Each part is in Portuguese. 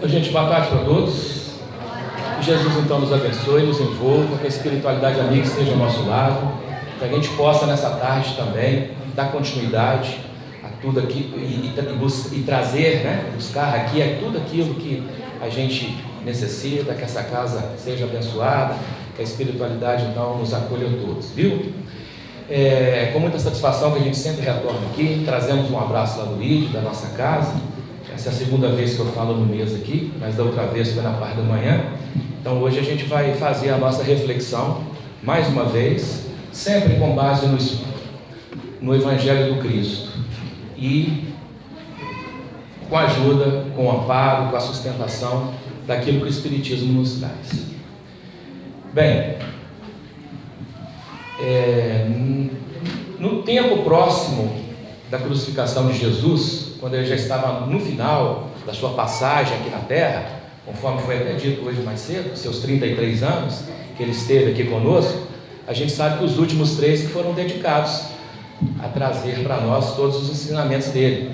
Gente, boa tarde para todos. Que Jesus então nos abençoe, nos envolva, que a espiritualidade amiga esteja ao nosso lado, que a gente possa nessa tarde também dar continuidade a tudo aqui e trazer, buscar aqui tudo aquilo que a gente necessita, que essa casa seja abençoada, que a espiritualidade então nos acolha todos, viu? É com muita satisfação que a gente sempre retorna aqui, trazemos um abraço lá do Luiz, da nossa casa. Essa é a segunda vez que eu falo no mês aqui, mas da outra vez foi na parte da manhã. Então hoje a gente vai fazer a nossa reflexão, mais uma vez, sempre com base no Evangelho do Cristo e com a ajuda, com o amparo, com a sustentação daquilo que o Espiritismo nos traz. Bem, no tempo próximo da crucificação de Jesus, quando ele já estava no final da sua passagem aqui na Terra, conforme foi até dito hoje mais cedo, seus 33 anos que ele esteve aqui conosco, a gente sabe que os últimos 3 que foram dedicados a trazer para nós todos os ensinamentos dele.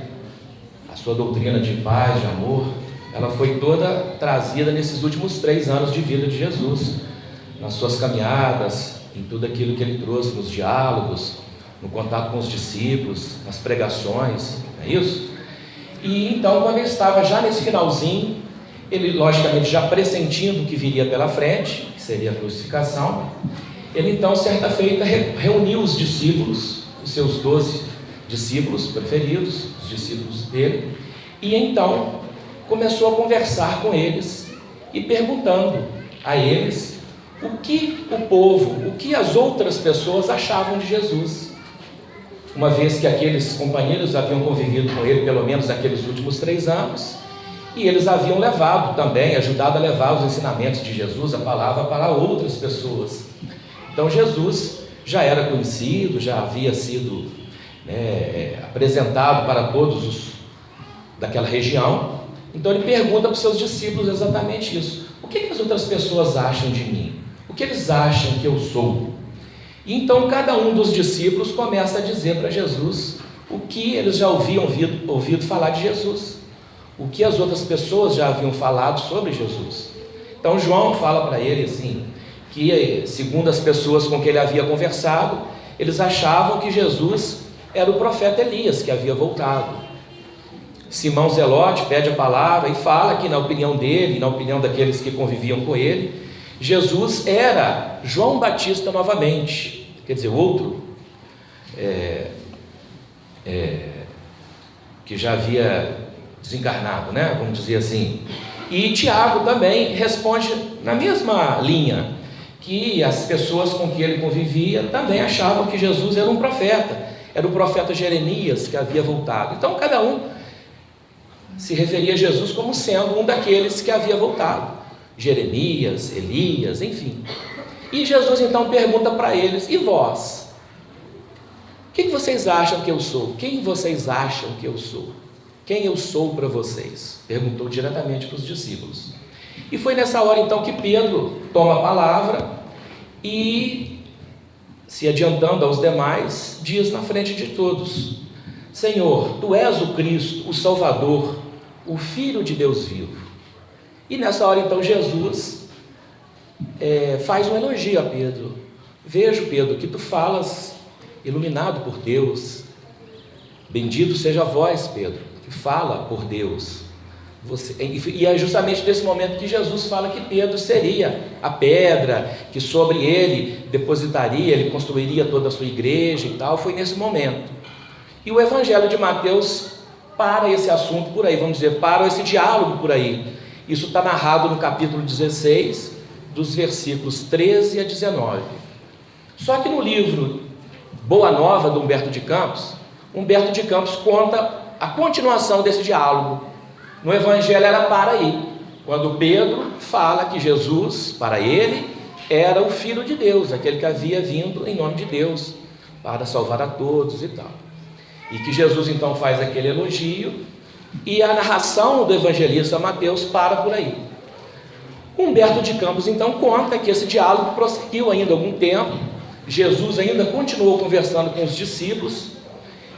A sua doutrina de paz, de amor, ela foi toda trazida nesses últimos 3 anos de vida de Jesus, nas suas caminhadas, em tudo aquilo que ele trouxe, nos diálogos, no contato com os discípulos, nas pregações, não é isso? E então, quando ele estava já nesse finalzinho, ele logicamente já pressentindo o que viria pela frente, que seria a crucificação, ele então, certa feita, reuniu os discípulos, os seus 12 discípulos preferidos, os discípulos dele, e então começou a conversar com eles e perguntando a eles o que o povo, o que as outras pessoas achavam de Jesus. Uma vez que aqueles companheiros haviam convivido com ele pelo menos naqueles últimos 3 anos, e eles haviam levado também, ajudado a levar os ensinamentos de Jesus, a palavra, para outras pessoas. Então Jesus já era conhecido, já havia sido apresentado para todos daquela região. Então ele pergunta para os seus discípulos exatamente isso: o que as outras pessoas acham de mim? O que eles acham que eu sou? E então cada um dos discípulos começa a dizer para Jesus o que eles já haviam ouvido falar de Jesus, o que as outras pessoas já haviam falado sobre Jesus. Então João fala para ele assim, que segundo as pessoas com que ele havia conversado, eles achavam que Jesus era o profeta Elias que havia voltado. Simão Zelote pede a palavra e fala que na opinião dele, na opinião daqueles que conviviam com ele, Jesus era João Batista novamente, quer dizer, outro que já havia desencarnado, vamos dizer assim. E Tiago também responde na mesma linha, que as pessoas com que ele convivia também achavam que Jesus era um profeta, era o profeta Jeremias que havia voltado. Então cada um se referia a Jesus como sendo um daqueles que havia voltado, Jeremias, Elias, enfim. E Jesus então pergunta para eles: e vós? O que vocês acham que eu sou? Quem vocês acham que eu sou? Quem eu sou para vocês? Perguntou diretamente para os discípulos. E foi nessa hora então que Pedro toma a palavra e, se adiantando aos demais, diz na frente de todos: Senhor, Tu és o Cristo, o Salvador, o Filho de Deus vivo. E nessa hora então Jesus faz um elogio a Pedro. Vejo, Pedro, que tu falas iluminado por Deus. Bendito seja a voz, Pedro, que fala por Deus. E é justamente nesse momento que Jesus fala que Pedro seria a pedra, que sobre ele depositaria, ele construiria toda a sua igreja e tal. Foi nesse momento. E o Evangelho de Mateus para esse assunto por aí, vamos dizer, para esse diálogo por aí. Isso está narrado no capítulo 16, dos versículos 13 a 19. Só que no livro Boa Nova, de Humberto de Campos conta a continuação desse diálogo. No Evangelho era para aí, quando Pedro fala que Jesus, para ele, era o Filho de Deus, aquele que havia vindo em nome de Deus, para salvar a todos e tal. E que Jesus então faz aquele elogio, e a narração do evangelista Mateus para por aí. Humberto de Campos então conta que esse diálogo prosseguiu ainda algum tempo. Jesus ainda continuou conversando com os discípulos,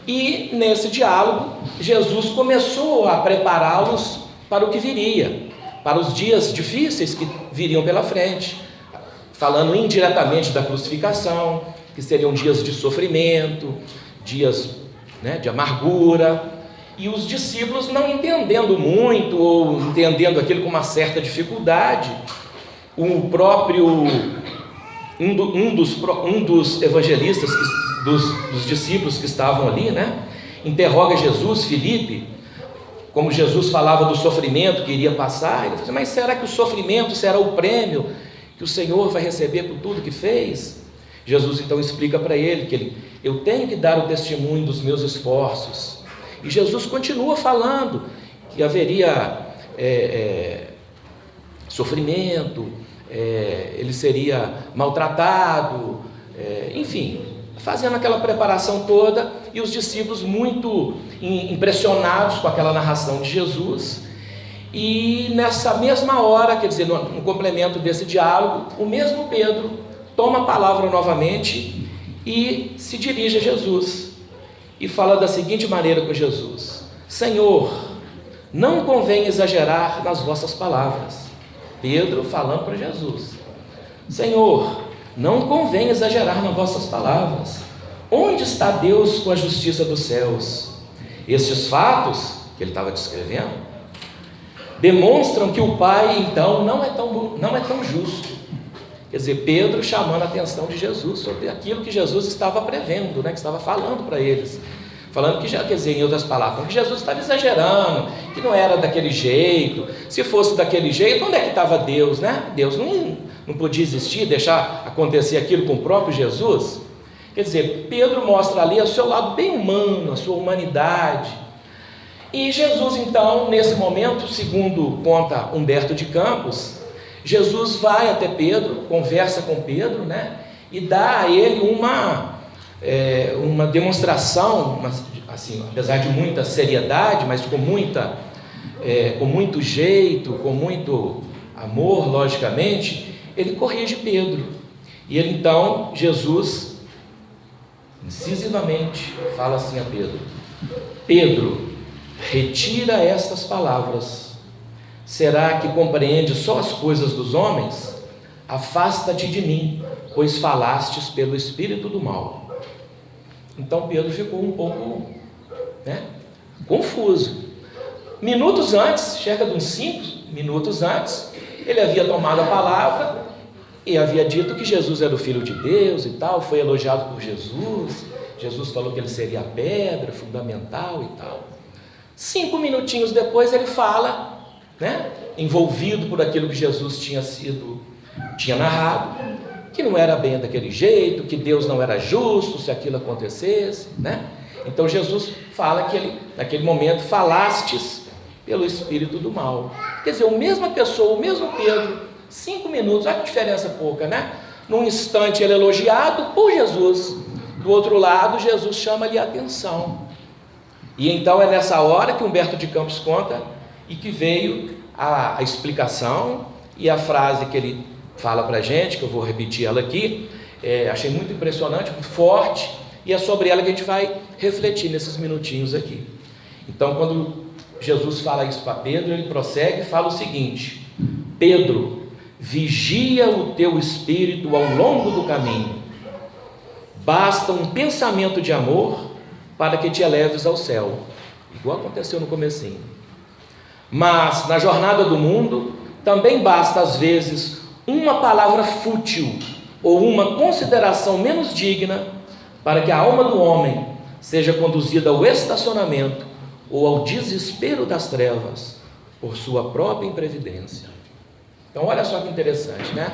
e nesse diálogo Jesus começou a prepará-los para o que viria. para os dias difíceis que viriam pela frente, falando indiretamente da crucificação, que seriam dias de sofrimento, dias, né, de amargura, e os discípulos não entendendo muito, ou entendendo aquilo com uma certa dificuldade. Um dos evangelistas, dos discípulos que estavam ali, né, interroga Jesus, Filipe, como Jesus falava do sofrimento que iria passar. Ele falou: mas será que o sofrimento será o prêmio que o Senhor vai receber por tudo que fez? Jesus então explica para ele que eu tenho que dar o testemunho dos meus esforços. E Jesus continua falando que haveria sofrimento, ele seria maltratado, enfim, fazendo aquela preparação toda, e os discípulos muito impressionados com aquela narração de Jesus. E nessa mesma hora, quer dizer, no complemento desse diálogo, o mesmo Pedro toma a palavra novamente e se dirige a Jesus e fala da seguinte maneira com Jesus: Senhor, não convém exagerar nas vossas palavras. Pedro falando para Jesus: Senhor, não convém exagerar nas vossas palavras. Onde está Deus com a justiça dos céus? Estes fatos que ele estava descrevendo demonstram que o Pai então não é tão justo. Quer dizer, Pedro chamando a atenção de Jesus sobre aquilo que Jesus estava prevendo, né, que estava falando para eles, falando que, quer dizer, em outras palavras, que Jesus estava exagerando, que não era daquele jeito. Se fosse daquele jeito, onde é que estava Deus, né? Deus não podia existir, deixar acontecer aquilo com o próprio Jesus. Quer dizer, Pedro mostra ali o seu lado bem humano, a sua humanidade. E Jesus então, nesse momento, segundo conta Humberto de Campos, Jesus vai até Pedro, conversa com Pedro, né, e dá a ele uma demonstração, assim, apesar de muita seriedade, mas com muito jeito, com muito amor, logicamente, ele corrige Pedro. E ele então, Jesus, incisivamente, fala assim a Pedro: Pedro, retira estas palavras. Será que compreende só as coisas dos homens? Afasta-te de mim, pois falastes pelo espírito do mal. Então Pedro ficou um pouco, né, confuso. Minutos antes, cerca de uns 5 minutos antes, ele havia tomado a palavra e havia dito que Jesus era o Filho de Deus e tal, foi elogiado por Jesus. Jesus falou que ele seria a pedra fundamental e tal. 5 minutinhos depois ele fala, né, envolvido por aquilo que Jesus tinha narrado, que não era bem daquele jeito, que Deus não era justo se aquilo acontecesse, né? Então Jesus fala que ele, naquele momento, falastes pelo espírito do mal. Quer dizer, a mesma pessoa, o mesmo Pedro, 5 minutos, olha que diferença pouca, né? Num instante ele é elogiado por Jesus, do outro lado Jesus chama-lhe a atenção. E então é nessa hora que Humberto de Campos conta, e que veio a explicação e a frase que ele fala para a gente, que eu vou repetir ela aqui. Achei muito impressionante, muito forte, e é sobre ela que a gente vai refletir nesses minutinhos aqui. Então, quando Jesus fala isso para Pedro, ele prossegue e fala o seguinte: Pedro, vigia o teu espírito ao longo do caminho. Basta um pensamento de amor para que te eleves ao céu, igual aconteceu no comecinho. Mas na jornada do mundo também basta às vezes uma palavra fútil ou uma consideração menos digna para que a alma do homem seja conduzida ao estacionamento ou ao desespero das trevas por sua própria imprevidência. Então olha só que interessante, né?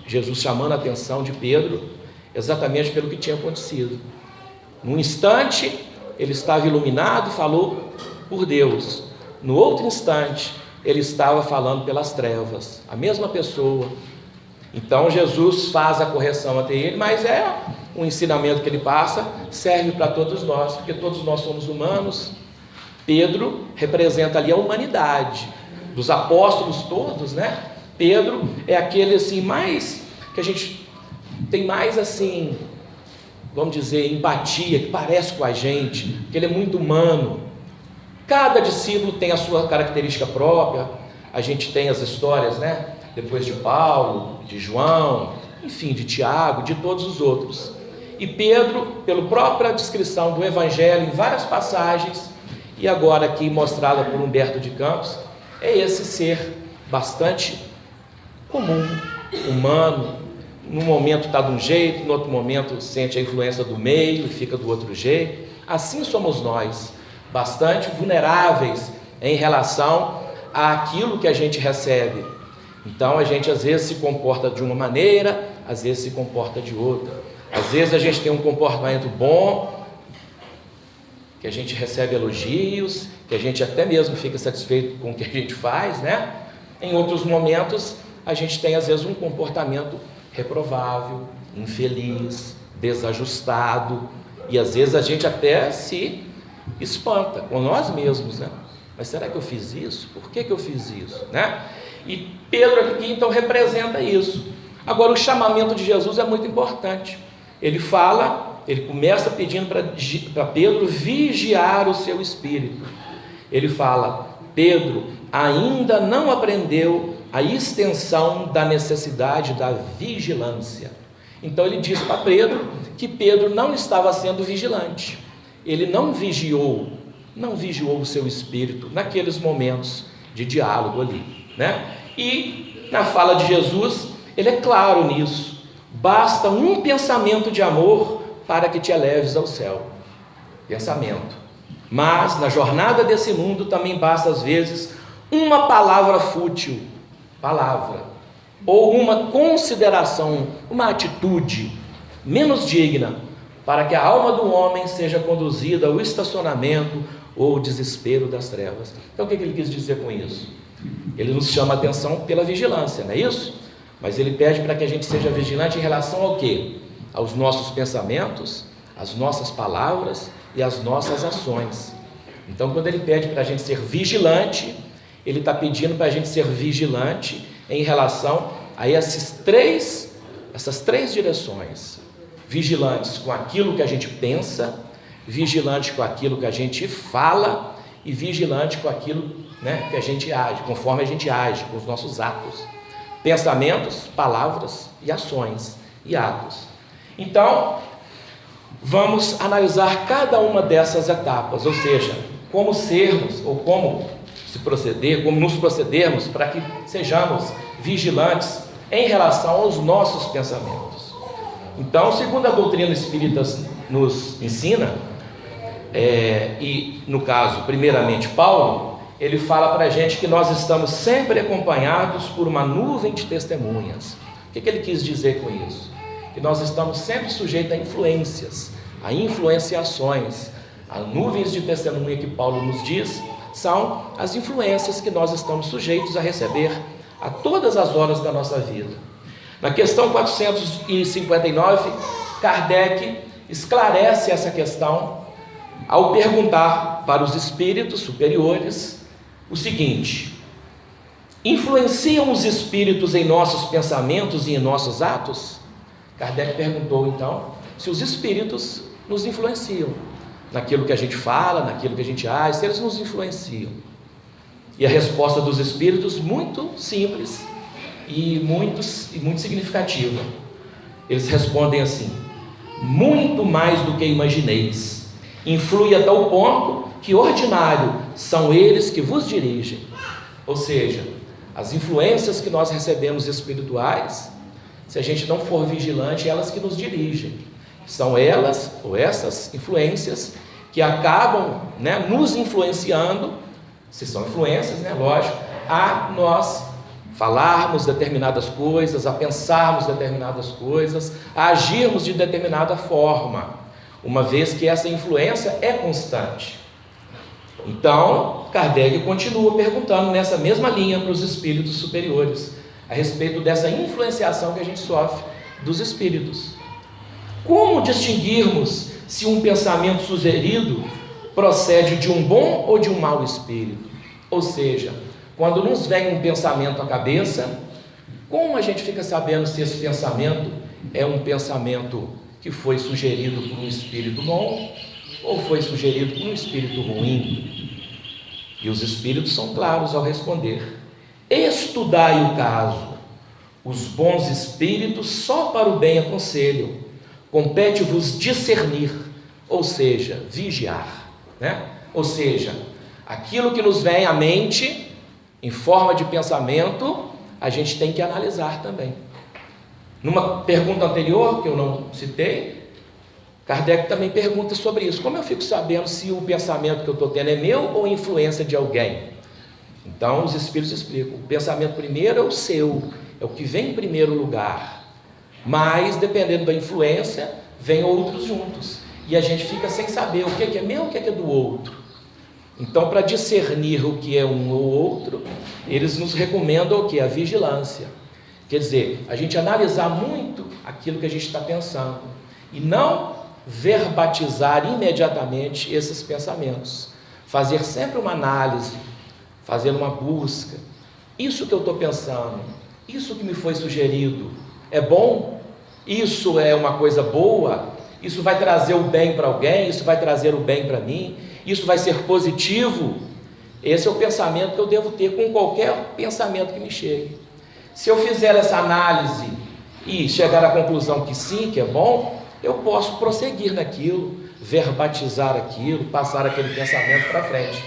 Jesus chamando a atenção de Pedro exatamente pelo que tinha acontecido. Num instante ele estava iluminado, falou por Deus. No outro instante ele estava falando pelas trevas, a mesma pessoa. Então Jesus faz a correção até ele, mas um ensinamento que ele passa, serve para todos nós, porque todos nós somos humanos. Pedro representa ali a humanidade dos apóstolos todos, né? Pedro é aquele assim mais, que a gente tem mais assim, vamos dizer, empatia, que parece com a gente, que ele é muito humano. Cada discípulo tem a sua característica própria, a gente tem as histórias, né? Depois de Paulo, de João, enfim, de Tiago, de todos os outros. E Pedro, pela própria descrição do Evangelho em várias passagens, e agora aqui mostrada por Humberto de Campos, é esse ser bastante comum, humano. Num momento está de um jeito, no outro momento sente a influência do meio e fica do outro jeito. Assim somos nós, bastante vulneráveis em relação àquilo que a gente recebe. Então a gente às vezes se comporta de uma maneira, às vezes se comporta de outra. Às vezes a gente tem um comportamento bom, que a gente recebe elogios, que a gente até mesmo fica satisfeito com o que a gente faz, né? Em outros momentos a gente tem às vezes um comportamento reprovável, infeliz, desajustado, e às vezes a gente até se espanta com nós mesmos, né? Mas será que eu fiz isso? Por que eu fiz isso, né? E Pedro aqui então representa isso. Agora, o chamamento de Jesus é muito importante. Ele começa pedindo para Pedro vigiar o seu espírito. Ele fala: Pedro ainda não aprendeu a extensão da necessidade da vigilância. Então ele diz para Pedro que Pedro não estava sendo vigilante. Ele não vigiou o seu espírito naqueles momentos de diálogo ali, né? E na fala de Jesus, ele é claro nisso: basta um pensamento de amor para que te eleves ao céu. Pensamento. Mas na jornada desse mundo também basta às vezes uma palavra fútil, ou uma consideração, uma atitude menos digna, para que a alma do homem seja conduzida ao estacionamento ou ao desespero das trevas. Então o que ele quis dizer com isso? Ele nos chama a atenção pela vigilância, não é isso? Mas ele pede para que a gente seja vigilante em relação ao quê? Aos nossos pensamentos, às nossas palavras e às nossas ações. Então quando ele pede para a gente ser vigilante, ele está pedindo para a gente ser vigilante em relação a essas três direções: vigilantes com aquilo que a gente pensa, vigilante com aquilo que a gente fala e vigilante com aquilo, né, que a gente age, conforme a gente age, com os nossos atos, pensamentos, palavras e ações e atos. Então, vamos analisar cada uma dessas etapas, ou seja, como sermos ou como nos procedermos para que sejamos vigilantes em relação aos nossos pensamentos. Então, segundo a doutrina espírita nos ensina, e no caso, primeiramente Paulo, ele fala para a gente que nós estamos sempre acompanhados por uma nuvem de testemunhas. O que ele quis dizer com isso? Que nós estamos sempre sujeitos a influências, a influenciações. As nuvens de testemunha que Paulo nos diz são as influências que nós estamos sujeitos a receber a todas as horas da nossa vida. Na questão 459, Kardec esclarece essa questão ao perguntar para os espíritos superiores o seguinte: influenciam os espíritos em nossos pensamentos e em nossos atos? Kardec perguntou então se os espíritos nos influenciam naquilo que a gente fala, naquilo que a gente age, se eles nos influenciam. E a resposta dos espíritos, muito simples e muito significativa. Eles respondem assim: muito mais do que imagineis, influi a tal ponto que ordinário são eles que vos dirigem. Ou seja, as influências que nós recebemos espirituais, se a gente não for vigilante, elas que nos dirigem. São elas, ou essas influências, que acabam, né, nos influenciando, se são influências, né, lógico, a nós falarmos determinadas coisas, a pensarmos determinadas coisas, a agirmos de determinada forma, uma vez que essa influência é constante. Então, Kardec continua perguntando nessa mesma linha para os espíritos superiores, a respeito dessa influenciação que a gente sofre dos espíritos. Como distinguirmos se um pensamento sugerido procede de um bom ou de um mau espírito? Ou seja, quando nos vem um pensamento à cabeça, como a gente fica sabendo se esse pensamento é um pensamento que foi sugerido por um espírito bom ou foi sugerido por um espírito ruim? E os espíritos são claros ao responder: Estudai o caso. Os bons espíritos só para o bem aconselham. Compete-vos discernir, ou seja, vigiar, né? Ou seja, aquilo que nos vem à mente, em forma de pensamento, a gente tem que analisar também. Numa pergunta anterior, que eu não citei, Kardec também pergunta sobre isso. Como eu fico sabendo se o pensamento que eu estou tendo é meu ou influência de alguém? Então, os Espíritos explicam. O pensamento primeiro é o seu, é o que vem em primeiro lugar. Mas, dependendo da influência, vem outros juntos. E a gente fica sem saber o que é meu e o que é do outro. Então, para discernir o que é um ou outro, eles nos recomendam o que? A vigilância. Quer dizer, a gente analisar muito aquilo que a gente está pensando. E não verbatizar imediatamente esses pensamentos. Fazer sempre uma análise, fazer uma busca. Isso que eu estou pensando, isso que me foi sugerido, é bom? Isso é uma coisa boa? Isso vai trazer o bem para alguém? Isso vai trazer o bem para mim? Isso vai ser positivo? Esse é o pensamento que eu devo ter com qualquer pensamento que me chegue. Se eu fizer essa análise e chegar à conclusão que sim, que é bom, eu posso prosseguir naquilo, verbatizar aquilo, passar aquele pensamento para frente.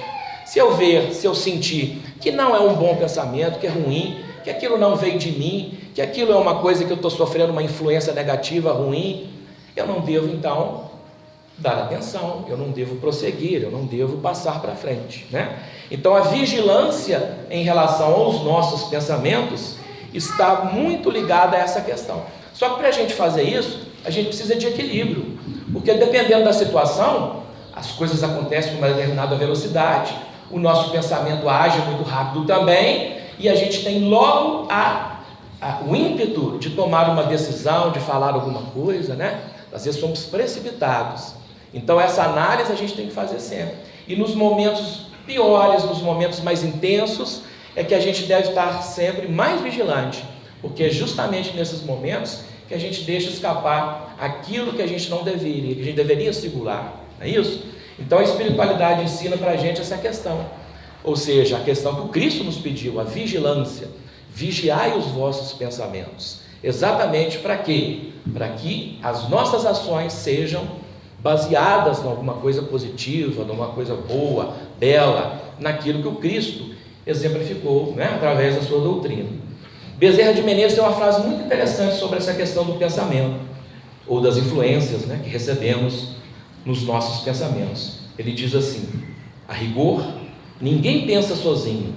Se eu ver, se eu sentir que não é um bom pensamento, que é ruim, que aquilo não veio de mim, que aquilo é uma coisa que eu estou sofrendo uma influência negativa, ruim, eu não devo então dar atenção, eu não devo prosseguir, eu não devo passar para frente, né? Então a vigilância em relação aos nossos pensamentos está muito ligada a essa questão. Só que para a gente fazer isso, a gente precisa de equilíbrio, porque dependendo da situação, as coisas acontecem com uma determinada velocidade, o nosso pensamento age muito rápido também, e a gente tem logo o ímpeto de tomar uma decisão, de falar alguma coisa, né? Às vezes somos precipitados. Então essa análise a gente tem que fazer sempre. E nos momentos piores, nos momentos mais intensos, é que a gente deve estar sempre mais vigilante, porque é justamente nesses momentos que a gente deixa escapar aquilo que a gente não deveria, que a gente deveria segurar, não é isso? Então a espiritualidade ensina para a gente essa questão, ou seja, a questão que o Cristo nos pediu, a vigilância. Vigiai os vossos pensamentos. Exatamente para quê? Para que as nossas ações sejam baseadas em alguma coisa positiva, em alguma coisa boa, bela, naquilo que o Cristo exemplificou, né, através da sua doutrina. Bezerra de Menezes tem uma frase muito interessante sobre essa questão do pensamento, ou das influências, né, que recebemos nos nossos pensamentos. Ele diz assim: a rigor, ninguém pensa sozinho,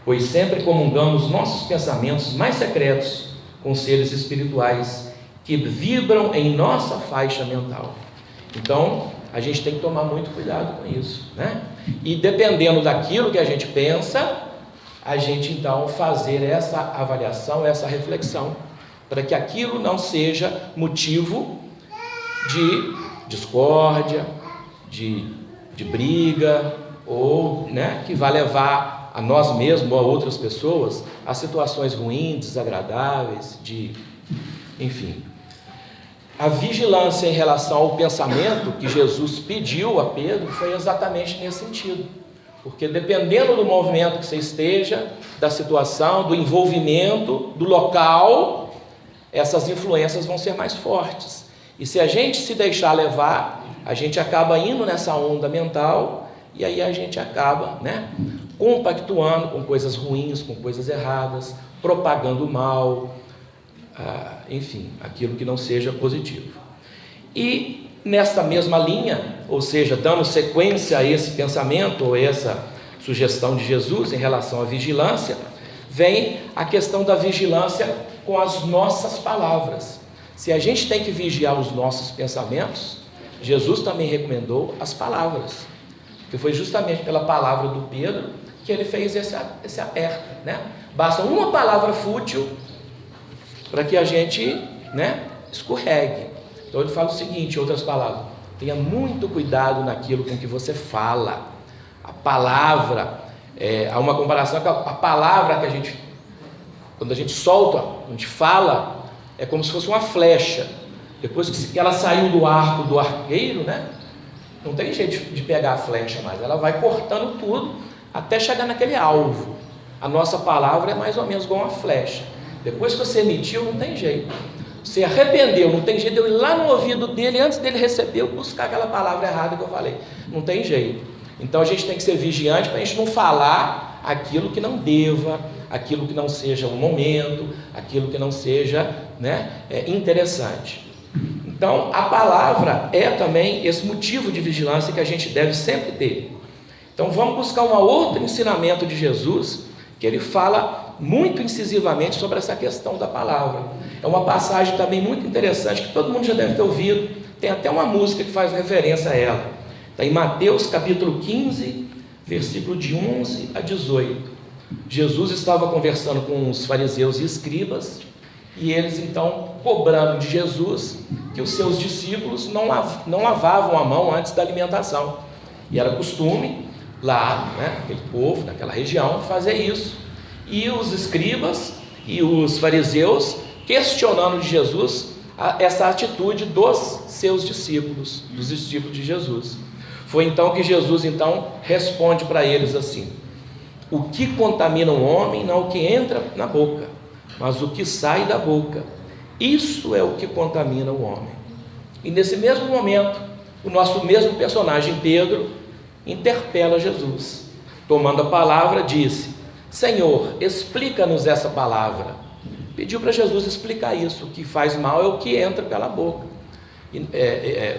pois sempre comungamos nossos pensamentos mais secretos com seres espirituais que vibram em nossa faixa mental. Então, a gente tem que tomar muito cuidado com isso, né? E dependendo daquilo que a gente pensa, a gente então fazer essa avaliação, essa reflexão, para que aquilo não seja motivo de discórdia, de briga, ou, né, que vai levar a nós mesmos ou a outras pessoas a situações ruins, desagradáveis, enfim. A vigilância em relação ao pensamento que Jesus pediu a Pedro foi exatamente nesse sentido, porque dependendo do movimento que você esteja, da situação, do envolvimento, do local, essas influências vão ser mais fortes. E se a gente se deixar levar, a gente acaba indo nessa onda mental, e aí a gente acaba, né, compactuando com coisas ruins, com coisas erradas, propagando o mal, enfim, aquilo que não seja positivo. E nesta mesma linha, ou seja, dando sequência a esse pensamento, ou essa sugestão de Jesus em relação à vigilância, vem a questão da vigilância com as nossas palavras. Se a gente tem que vigiar os nossos pensamentos, Jesus também recomendou as palavras, que foi justamente pela palavra do Pedro que ele fez esse aperto, né? Basta uma palavra fútil para que a gente, né, escorregue. Então ele fala o seguinte, em outras palavras: tenha muito cuidado naquilo com que você fala. A palavra, há uma comparação com a palavra que a gente, quando a gente solta, a gente fala, é como se fosse uma flecha. Depois que ela saiu do arco do arqueiro, né, não tem jeito de pegar a flecha mais, ela vai cortando tudo até chegar naquele alvo. A nossa palavra é mais ou menos igual uma flecha. Depois que você emitiu, não tem jeito. Você arrependeu, não tem jeito de eu ir lá no ouvido dele, antes dele receber, eu buscar aquela palavra errada que eu falei. Não tem jeito. Então a gente tem que ser vigiante para a gente não falar aquilo que não deva, aquilo que não seja o momento, aquilo que não seja, né, interessante. Então a palavra é também esse motivo de vigilância que a gente deve sempre ter. Então vamos buscar um outro ensinamento de Jesus, que ele fala muito incisivamente sobre essa questão da palavra. É uma passagem também muito interessante, que todo mundo já deve ter ouvido, tem até uma música que faz referência a ela. Está em Mateus capítulo 15, versículo de 11 a 18. Jesus estava conversando com os fariseus e escribas, e eles então cobrando de Jesus que os seus discípulos não lavavam a mão antes da alimentação. E era costume lá, né, aquele povo, naquela região, fazer isso. E os escribas e os fariseus questionando de Jesus essa atitude dos seus discípulos, dos discípulos de Jesus. Foi então que Jesus então responde para eles assim: o que contamina o homem não é o que entra na boca, mas o que sai da boca. Isso é o que contamina o homem. E nesse mesmo momento, o nosso mesmo personagem, Pedro, interpela Jesus. Tomando a palavra, disse: Senhor, explica-nos essa palavra. Pediu para Jesus explicar isso. O que faz mal é o que entra pela boca.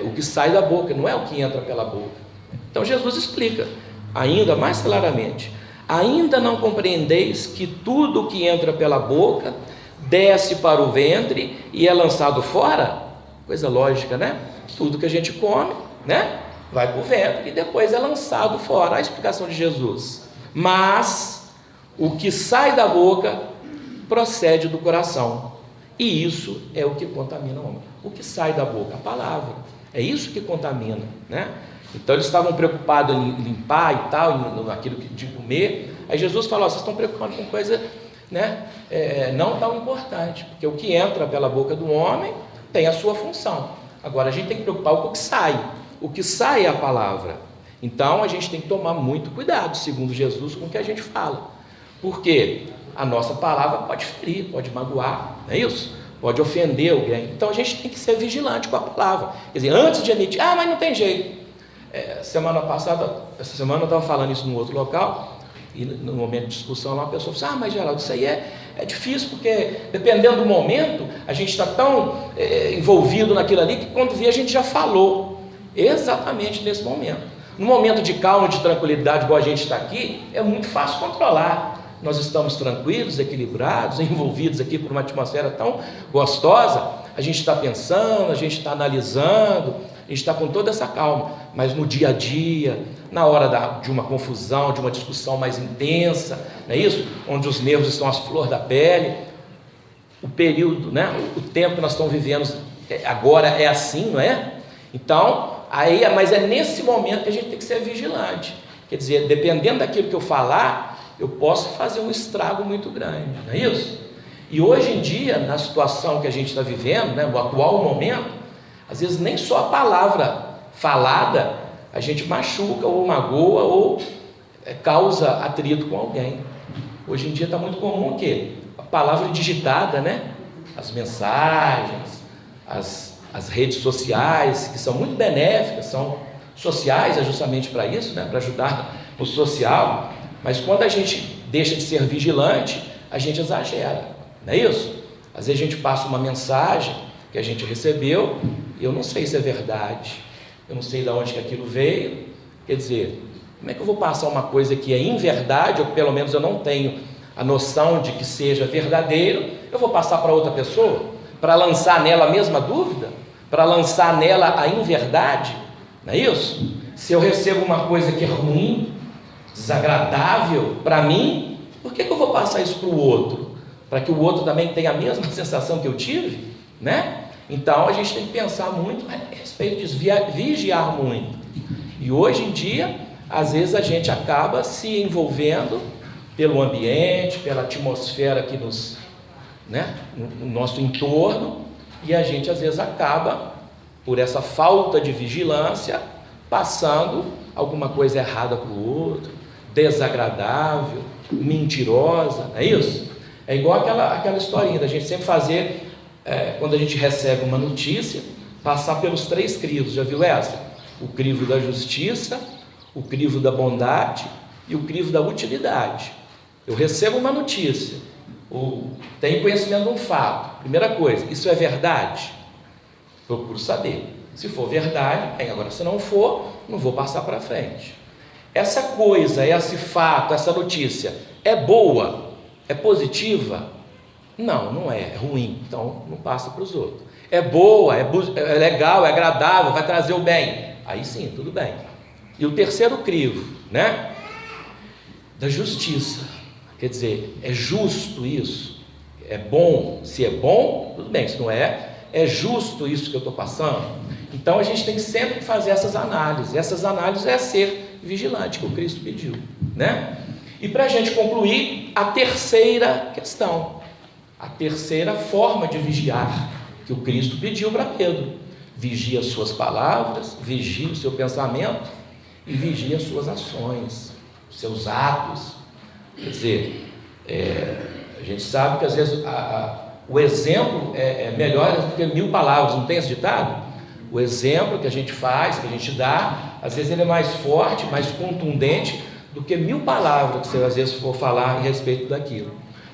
O que sai da boca, não é o que entra pela boca. Então Jesus explica, ainda mais claramente: ainda não compreendeis que tudo o que entra pela boca desce para o ventre e é lançado fora? Coisa lógica, né? Tudo que a gente come, né, vai para o ventre e depois é lançado fora. A explicação de Jesus. Mas o que sai da boca procede do coração, e isso é o que contamina o homem. O que sai da boca? A palavra. É isso que contamina, né? Então eles estavam preocupados em limpar e tal, naquilo de comer. Aí Jesus falou: vocês estão preocupados com coisa, né, não tão importante, porque o que entra pela boca do homem tem a sua função. Agora a gente tem que preocupar com o que sai. O que sai é a palavra. Então a gente tem que tomar muito cuidado, segundo Jesus, com o que a gente fala, porque a nossa palavra pode ferir, pode magoar, não é isso? Pode ofender alguém. Então a gente tem que ser vigilante com a palavra. Quer dizer, antes de emitir, mas não tem jeito. Semana passada, essa semana eu estava falando isso num outro local, e no momento de discussão lá, uma pessoa falou assim: mas Geraldo, isso aí é difícil, porque dependendo do momento, a gente está tão envolvido naquilo ali, que quando vê a gente já falou, exatamente nesse momento. No momento de calma, de tranquilidade, igual a gente está aqui, é muito fácil controlar. Nós estamos tranquilos, equilibrados, envolvidos aqui por uma atmosfera tão gostosa. A gente está pensando, a gente está analisando, a gente está com toda essa calma. Mas no dia a dia, na hora de uma confusão, de uma discussão mais intensa, não é isso? Onde os nervos estão às flor da pele, o período, né? O tempo que nós estamos vivendo agora é assim, não é? Então, mas é nesse momento que a gente tem que ser vigilante. Quer dizer, dependendo daquilo que eu falar, eu posso fazer um estrago muito grande, não é isso? E hoje em dia, na situação que a gente está vivendo, né, no atual momento, às vezes nem só a palavra falada a gente machuca ou magoa ou causa atrito com alguém. Hoje em dia está muito comum o quê? A palavra digitada, né? As mensagens, as redes sociais, que são muito benéficas, são sociais, é justamente para isso, né? Para ajudar o social. Mas quando a gente deixa de ser vigilante, a gente exagera, não é isso? Às vezes a gente passa uma mensagem que a gente recebeu, e eu não sei se é verdade, eu não sei de onde que aquilo veio. Quer dizer, como é que eu vou passar uma coisa que é inverdade, ou pelo menos eu não tenho a noção de que seja verdadeiro, eu vou passar para outra pessoa, para lançar nela a mesma dúvida, para lançar nela a inverdade, não é isso? Se eu recebo uma coisa que é ruim, desagradável para mim, por que eu vou passar isso para o outro? Para que o outro também tenha a mesma sensação que eu tive, né? Então a gente tem que pensar muito a respeito disso, vigiar muito. E hoje em dia, às vezes a gente acaba se envolvendo pelo ambiente, pela atmosfera que no nosso entorno, e a gente às vezes acaba, por essa falta de vigilância, passando alguma coisa errada para o outro, desagradável, mentirosa, não é isso? É igual aquela historinha da gente sempre fazer, quando a gente recebe uma notícia, passar pelos 3 crivos. Já viu essa? O crivo da justiça, o crivo da bondade e o crivo da utilidade. Eu recebo uma notícia, ou tenho conhecimento de um fato. Primeira coisa, isso é verdade? Procuro saber. Se for verdade, bem, agora se não for, não vou passar para frente. Essa coisa, esse fato, essa notícia, é boa? É positiva? Não, não é, é ruim, então não passa para os outros. É boa, é legal, é agradável, vai trazer o bem, aí sim, tudo bem. E o terceiro crivo, né? Da justiça, quer dizer, é justo isso? É bom? Se é bom, tudo bem, se não é, é justo isso que eu estou passando? Então a gente tem que sempre fazer essas análises é ser vigilante, que o Cristo pediu, né? E para a gente concluir, a terceira questão, a terceira forma de vigiar, que o Cristo pediu para Pedro: vigia as suas palavras, vigia o seu pensamento e vigia as suas ações, os seus atos. Quer dizer, a gente sabe que às vezes o exemplo é melhor do que 1000 palavras, não tem esse ditado? O exemplo que a gente faz, que a gente dá, às vezes ele é mais forte, mais contundente do que 1000 palavras que você às vezes for falar a respeito daquilo.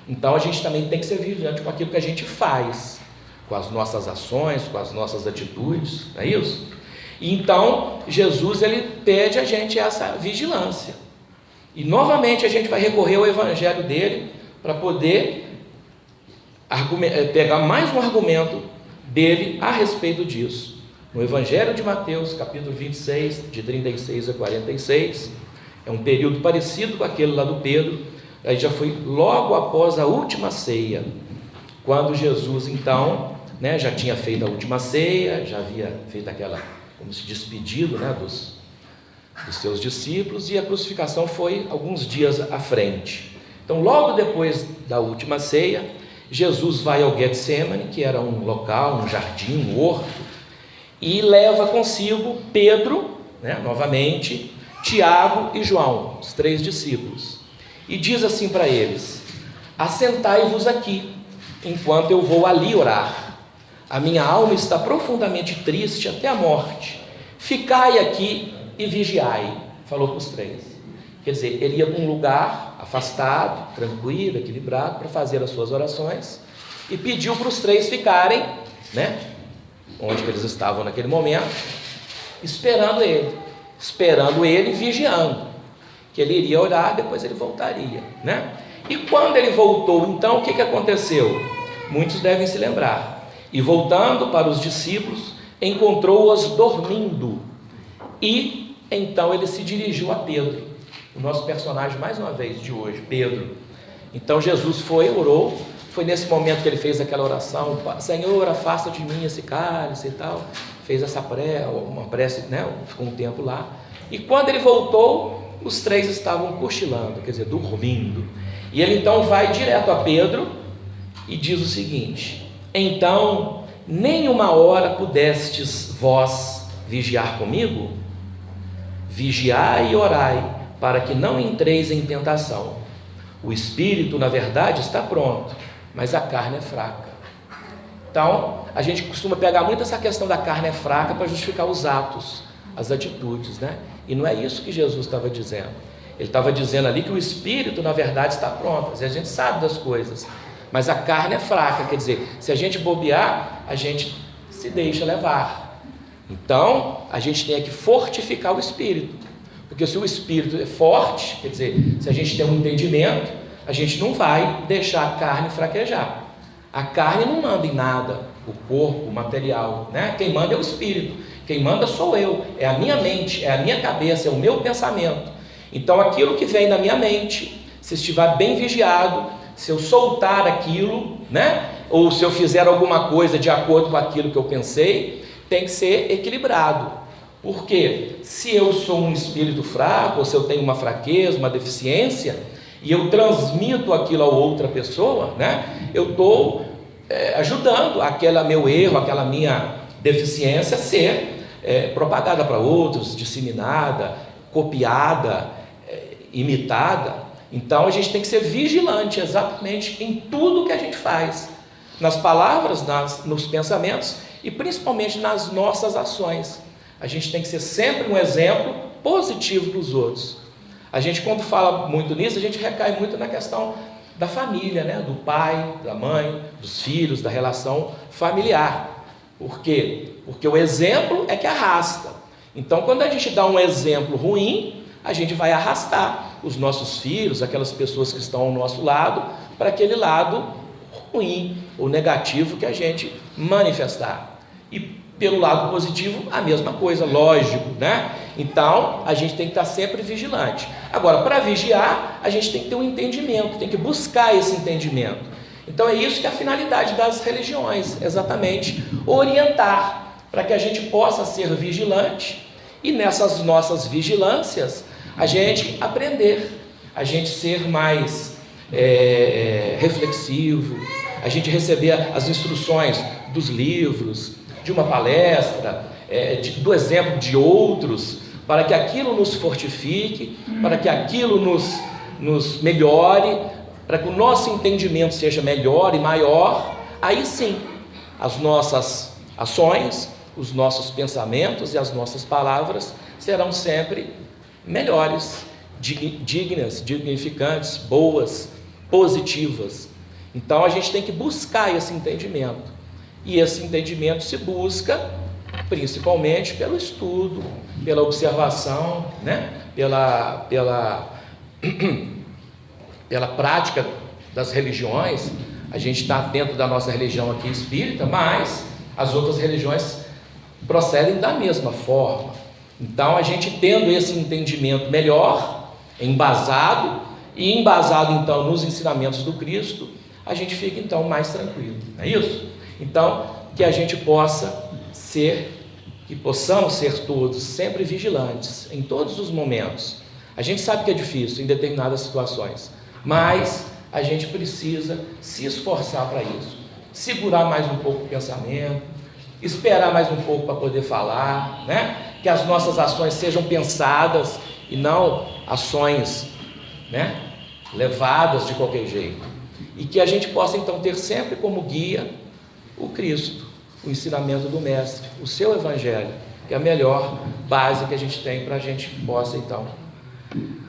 Então a gente também tem que ser vigilante com aquilo que a gente faz, com as nossas ações, com as nossas atitudes, não é isso? E então Jesus, ele pede a gente essa vigilância. E novamente a gente vai recorrer ao evangelho dele para poder pegar mais um argumento dele a respeito disso. No evangelho de Mateus, capítulo 26, de 36 a 46, é um período parecido com aquele lá do Pedro. Aí já foi logo após a última ceia, quando Jesus então, né, já tinha feito a última ceia, já havia feito aquela, como se despedido, né, dos seus discípulos, e a crucificação foi alguns dias à frente. Então logo depois da última ceia, Jesus vai ao Getsemane, que era um local, um jardim, um horto, e leva consigo Pedro, né, novamente, Tiago e João, os 3 discípulos, e diz assim para eles: assentai-vos aqui, enquanto eu vou ali orar. A minha alma está profundamente triste até a morte. Ficai aqui e vigiai. Falou para os 3. Quer dizer, ele ia para um lugar afastado, tranquilo, equilibrado, para fazer as suas orações, e pediu para os 3 ficarem, né, onde eles estavam naquele momento, esperando ele, vigiando, que ele iria orar, depois ele voltaria, né? E quando ele voltou, então, o que aconteceu? Muitos devem se lembrar. E voltando para os discípulos, encontrou-os dormindo, e então ele se dirigiu a Pedro, o nosso personagem mais uma vez de hoje, Pedro. Então Jesus orou. Foi nesse momento que ele fez aquela oração: Senhor, afasta de mim esse cálice e tal. Fez uma prece, né? Ficou um tempo lá. E quando ele voltou, os 3 estavam cochilando, quer dizer, dormindo. E ele então vai direto a Pedro e diz o seguinte: então, nem uma hora pudestes vós vigiar comigo? Vigiai e orai, para que não entreis em tentação. O espírito, na verdade, está pronto, mas a carne é fraca. Então, a gente costuma pegar muito essa questão da carne é fraca para justificar os atos, as atitudes, né? E não é isso que Jesus estava dizendo. Ele estava dizendo ali que o espírito, na verdade, está pronto. Às vezes a gente sabe das coisas, mas a carne é fraca. Quer dizer, se a gente bobear, a gente se deixa levar. Então, a gente tem que fortificar o espírito, porque se o espírito é forte, quer dizer, se a gente tem um entendimento, a gente não vai deixar a carne fraquejar. A carne não manda em nada, o corpo, o material, né? Quem manda é o espírito, quem manda sou eu, é a minha mente, é a minha cabeça, é o meu pensamento. Então aquilo que vem na minha mente, se estiver bem vigiado, se eu soltar aquilo, né? Ou se eu fizer alguma coisa de acordo com aquilo que eu pensei, tem que ser equilibrado. Porque se eu sou um espírito fraco, ou se eu tenho uma fraqueza, uma deficiência, e eu transmito aquilo a outra pessoa, né? Eu estou ajudando aquele meu erro, aquela minha deficiência a ser propagada para outros, disseminada, copiada, imitada. Então a gente tem que ser vigilante exatamente em tudo que a gente faz, nas palavras, nos pensamentos e principalmente nas nossas ações. A gente tem que ser sempre um exemplo positivo para os outros. A gente, quando fala muito nisso, a gente recai muito na questão da família, né? Do pai, da mãe, dos filhos, da relação familiar. Por quê? Porque o exemplo é que arrasta. Então, quando a gente dá um exemplo ruim, a gente vai arrastar os nossos filhos, aquelas pessoas que estão ao nosso lado, para aquele lado ruim ou negativo que a gente manifestar. E pelo lado positivo, a mesma coisa, lógico, né? Então, a gente tem que estar sempre vigilante. Agora, para vigiar, a gente tem que ter um entendimento, tem que buscar esse entendimento. Então, é isso que é a finalidade das religiões, exatamente, orientar, para que a gente possa ser vigilante e nessas nossas vigilâncias, a gente aprender, a gente ser mais reflexivo, a gente receber as instruções dos livros, de uma palestra, do exemplo de outros, para que aquilo nos fortifique, para que aquilo nos melhore, para que o nosso entendimento seja melhor e maior. Aí sim, as nossas ações, os nossos pensamentos e as nossas palavras serão sempre melhores, dignas, dignificantes, boas, positivas. Então a gente tem que buscar esse entendimento. E esse entendimento se busca principalmente pelo estudo, pela observação, né? pela prática das religiões. A gente está dentro da nossa religião aqui espírita, mas as outras religiões procedem da mesma forma. Então a gente tendo esse entendimento melhor, embasado então nos ensinamentos do Cristo, a gente fica então mais tranquilo, não é isso? Então, que a gente possamos ser todos sempre vigilantes, em todos os momentos. A gente sabe que é difícil em determinadas situações, mas a gente precisa se esforçar para isso, segurar mais um pouco o pensamento, esperar mais um pouco para poder falar, né? Que as nossas ações sejam pensadas e não ações, né, levadas de qualquer jeito, e que a gente possa então ter sempre como guia o Cristo, o ensinamento do Mestre, o seu Evangelho, que é a melhor base que a gente tem para a gente possa então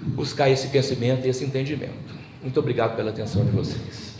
buscar esse conhecimento e esse entendimento. Muito obrigado pela atenção de vocês.